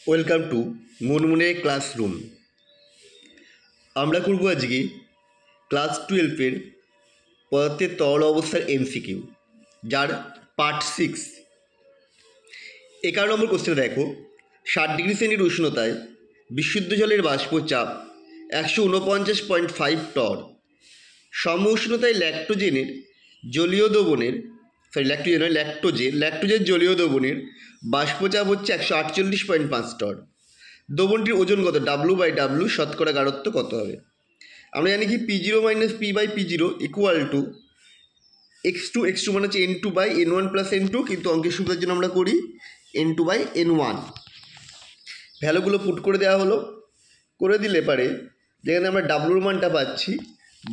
Welcome to মুনমুনের classroom. আমরা করব আজকে ক্লাস 12-এর পদার্থের তরল অবস্থার এমসিকিউ, যার পার্ট 6। 11 নম্বর কোশ্চেনে দেখো, 60°C উষ্ণতায় বিশুদ্ধ জলের বাষ্প চাপ 149.5 টর। সম উষ্ণতায় ল্যাক্টোজেনের জলীয় দ্রবণের ল্যাক্টোজেন জলীয় দ্রবণের বাষ্পচাপ হচ্ছে 148.5 টর। দ্রবণটির ওজন কত? W/W শতকরা গাঢ়ত্ব কত হবে? আমরা জানি কি P0 - P/P0 equal to x2 মানে হচ্ছে N2/N1 প্লাস N2, কিন্তু অঙ্কের সুবিধার জন্য আমরা করি N2/N1। ভ্যালুগুলো পুট করে দেওয়া হলো। করে দিলে পারে যেখানে আমরা ডাব্লুর মানটা পাচ্ছি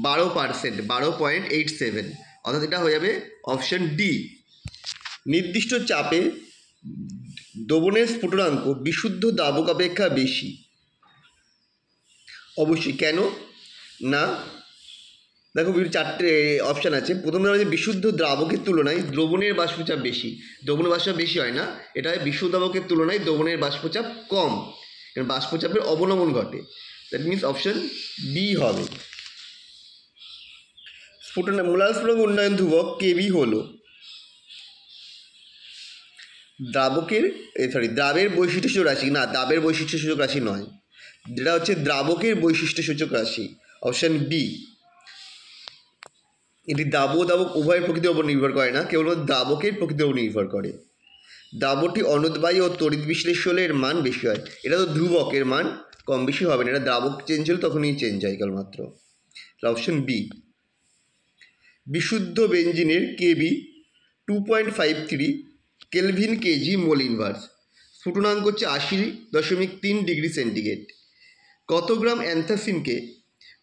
12%, 12.87, অর্থাৎ এটা হয়ে যাবে অপশান ডি। নির্দিষ্ট চাপে দ্রবণের স্ফুটনাঙ্ক বিশুদ্ধ দ্রাবক অপেক্ষা বেশি। অবশ্যই। কেন না, দেখো 4টে অপশান আছে। প্রথমে হচ্ছে বিশুদ্ধ দ্রাবকের তুলনায় দ্রবণের বাষ্পচাপ বেশি। দ্রবণের বাষ্পচাপ বেশি হয় না, এটা হয় বিশুদ্ধ দ্রাবকের তুলনায় দ্রবণের বাষ্পচাপ কম, কারণ বাষ্পচাপের অবনমন ঘটে। দ্যাট মিনস অপশান বি হবে। মোলার স্ফুটনাঙ্ক উন্নয়ন ধ্রুবক কেবি হলো দ্রাবের বৈশিষ্ট্যসূচক রাশি। না, দ্রাবের বৈশিষ্ট্যসূচক রাশি নয়, যেটা হচ্ছে দ্রাবকের বৈশিষ্ট্যসূচক রাশি, অপশান বি। এটি দ্রাবক উভয়ের প্রকৃতির উপর নির্ভর করে না, কেবল দ্রাবকের প্রকৃতির উপর নির্ভর করে। দ্রাবকটি অনুদ্বায়ী ও তড়িৎ বিশ্লেষণ এর মান বেশি হয়। এটা তো ধ্রুবক, এর মান কম বেশি হবে না, এটা দ্রাবক চেঞ্জ হলে তখনই চেঞ্জ হয় কেবলমাত্র। Option B. বিশুদ্ধ বেঞ্জিনের K B 2.53 kelvin K G mole inverse. স্ফুটনাঙ্ক হচ্ছে 80.3°C। কত গ্রাম অ্যান্থাসিনকে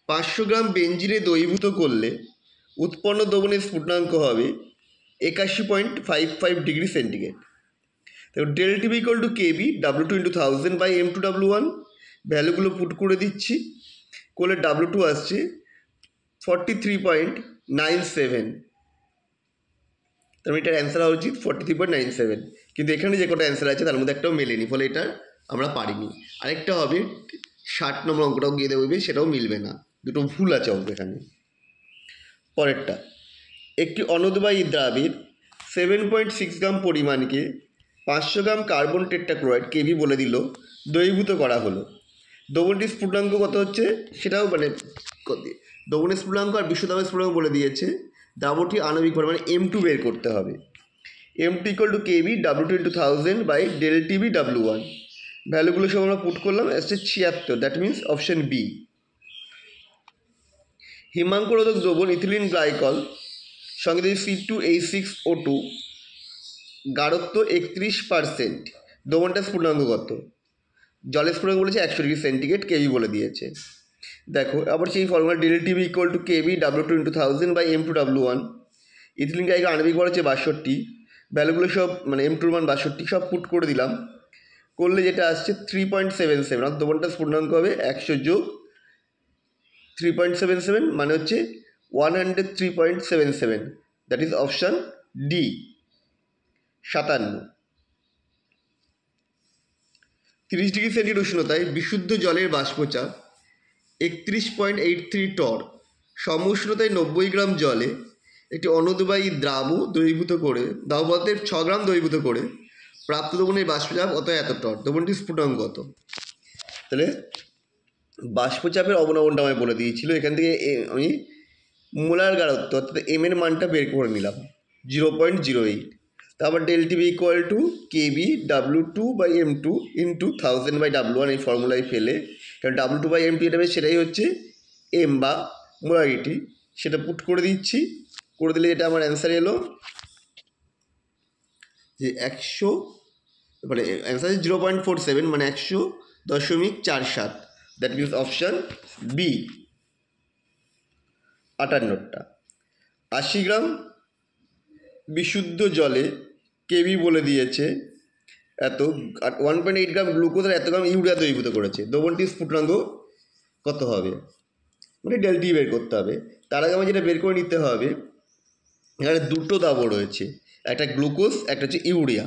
500 গ্রাম বেঞ্জিনে দ্রবীভূত করলে উৎপন্ন দ্রবণের স্ফুটনাঙ্ক হবে 81.55°C। তো ∆Tb = Kb W2 × 1000/M2W1। ভ্যালুগুলো put করে দিচ্ছি। করলে W2 আসছে 43.97, তার মানে এটার অ্যান্সার হওয়া উচিত 43.97, কিন্তু এখানে যে কটা অ্যান্সার আছে তার মধ্যে একটাও মেলেনি, ফলে এটা আমরা পারিনি। আরেকটা হবে 60 নম্বর অঙ্কটাও গিয়ে দেবে, সেটাও মিলবে না, দুটো ভুল আছে অঙ্ক এখানে। পরেরটা, একটি অনুদ্বায়ী দ্রাবের 7.6 গ্রাম পরিমাণকে 500 গ্রাম কার্বন টেট্রাক্লোরাইড কেবি বলে দিল দ্রবীভূত করা হলো। দ্রবণটির স্ফুটনাঙ্ক কত হচ্ছে সেটাও দ্রবণের স্ফুটনাঙ্ক আর বিশুদ্ধ স্ফুটনাঙ্ক বলে দিয়েছে। দ্রাবকটি আণবিক ভর মানে M2 বের করতে হবে। M2 = Kb W2 × 1000/∆Tb W1। ভ্যালুগুলো সব আমরা পুট করলাম, আসছে 76, দ্যাট মিনস অপশন বি। হিমাঙ্করোধক দ্রবণ ইথিলিন গ্লাইকল সঙ্গে যদি C2H6O2, গাঢ়ত্ব 31%, দ্রবণটার স্ফুটনাঙ্ক কত? জলের স্ফুটনাঙ্ক বলেছে 100°C, কেবি বলে দিয়েছে। দেখো আবার সেই formula ∆Tb = Kb W2 × 1000/M2W1। Ethylene glycol আণবিক ভর হচ্ছে 62, ভ্যালুগুলো সব মানে M2-র মান 62 সব পুট করে দিলাম। করলে যেটা আসছে 3.77, অর্থাৎ দ্রবণটার স্ফুটনাঙ্ক হবে 100 যোগ 3.77, মানে হচ্ছে 103.77, that is option D 57। 30°C উষ্ণতায় বিশুদ্ধ জলের বাষ্পচাপ 31.83 টর। সম উষ্ণতায় 90 গ্রাম জলে একটি অনুদ্বায়ী দ্রবীভূত করে দ্রাবকের 6 গ্রাম দ্রবীভূত করে প্রাপ্ত দ্রবণের বাষ্পচাপ এত টর। দ্রবণটির স্ফুটনাঙ্ক কত? তাহলে বাষ্পচাপের অবনমনটা আমায় বলে দিয়েছিল, এখান থেকে আমি মোলার গাঢ়ত্ব অর্থাৎ এম এর মানটা বের করে নিলাম 0.08। তারপর ∆Tb = Kb W2/M2 × 1000/W1, এই ফর্মুলায় ফেলে, কারণ W2/M2 এটা সেটাই হচ্ছে এম বা মোলারিটি, সেটা পুট করে দিচ্ছি। করে দিলে এটা আমার অ্যান্সার এলো যে 100, মানে অ্যান্সার 0.47, মানে 100.47, দ্যাট মিনস অপশান বি 58টা। 80 গ্রাম বিশুদ্ধ জলে কেবি বলে দিয়েছে এত, 1.8 গ্রাম গ্লুকোজ আর এত গ্রাম ইউরিয়া দ্রবীভূত করেছে। দ্রবণটির স্ফুটনাঙ্ক কত হবে? মানে ∆T বের করতে হবে। তার আগে আমার যেটা বের করে নিতে হবে, এখানে দুটো দ্রাবক রয়েছে, একটা গ্লুকোজ, একটা হচ্ছে ইউরিয়া।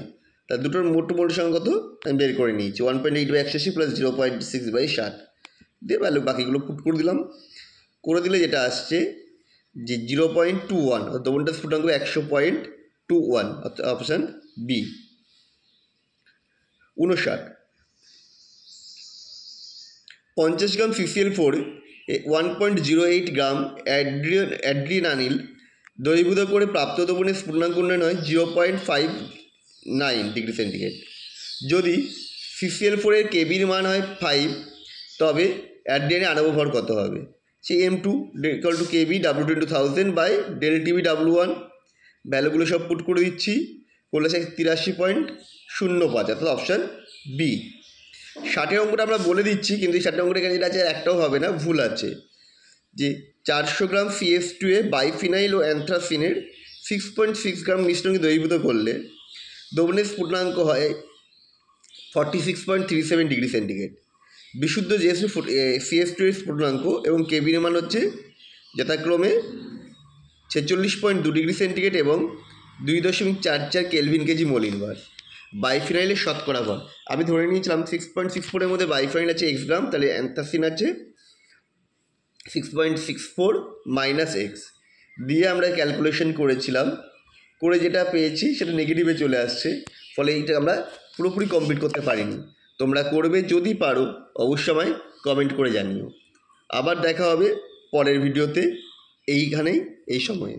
তা দুটোর মোট সংখ্যা কত আমি বের করে নিয়েছি 1.8/180 প্লাস 0.6/60 দিয়ে ভ্যালু বাকিগুলো পুট করে দিলাম। করে দিলে যেটা আসছে যে 0.21 দ্রবণটা স্ফুটনাঙ্ক 100.21 অর্থাৎ অপশান বি। 59 50 গ্রাম CCl4 1.08 গ্রাম অ্যাড্রিনানিল দ্রবীভূত করে প্রাপ্ত দ্রবণের স্ফুটনাঙ্ক উন্নয়ন হয় 0.59 ডিগ্রি সেন্টিগ্রেড। যদি CCl4 এর কেবির মান হয় 5 তবে অ্যাড্রিনানের আণবিক ভর কত হবে? সে M2 = KB W20,000/ΔTB/W1 ভ্যালুগুলো সব পুট করে দিচ্ছি। করলে সে 83.05 অর্থাৎ অপশান বি। 60 অঙ্কটা আমরা বলে দিচ্ছি, কিন্তু এই 60 অঙ্কটা এখানে যেটা আছে একটাও হবে না, ভুল আছে। যে 400 গ্রাম CS2 বাইফিনাইল ও অ্যান্থ্রাসিনের 6.6 গ্রাম মিশ্রণকে দ্রবীভূত করলে দ্রবণের স্ফুটনাঙ্ক হয় 46.37 ডিগ্রি সেন্টিগ্রেড। বিশুদ্ধ CS2 এর স্ফুটনাঙ্ক এবং কেবির মান হচ্ছে যথাক্রমে 46.2 ডিগ্রি সেন্টিগ্রেড এবং 2.44 কেলভিন কেজি মোল ইনভার্স। বাইফিনাইলের শতকরা ভর আমি ধরে নিয়েছিলাম 6.64 এর মধ্যে বাইফিনাইল আছে x গ্রাম, তাহলে অ্যান্থাসিন আছে 6.64 - x দিয়ে আমরা ক্যালকুলেশন করেছিলাম, করে যেটা পেয়েছি সেটা নেগেটিভে চলে আসছে, ফলে এইটা আমরা পুরোপুরি কমপ্লিট করতে পারিনি। তোমরা করবে, যদি পারো অবশ্যই আমায় কমেন্ট করে জানিও। আবার দেখা হবে পরের ভিডিওতে এইখানেই এই সময়ে।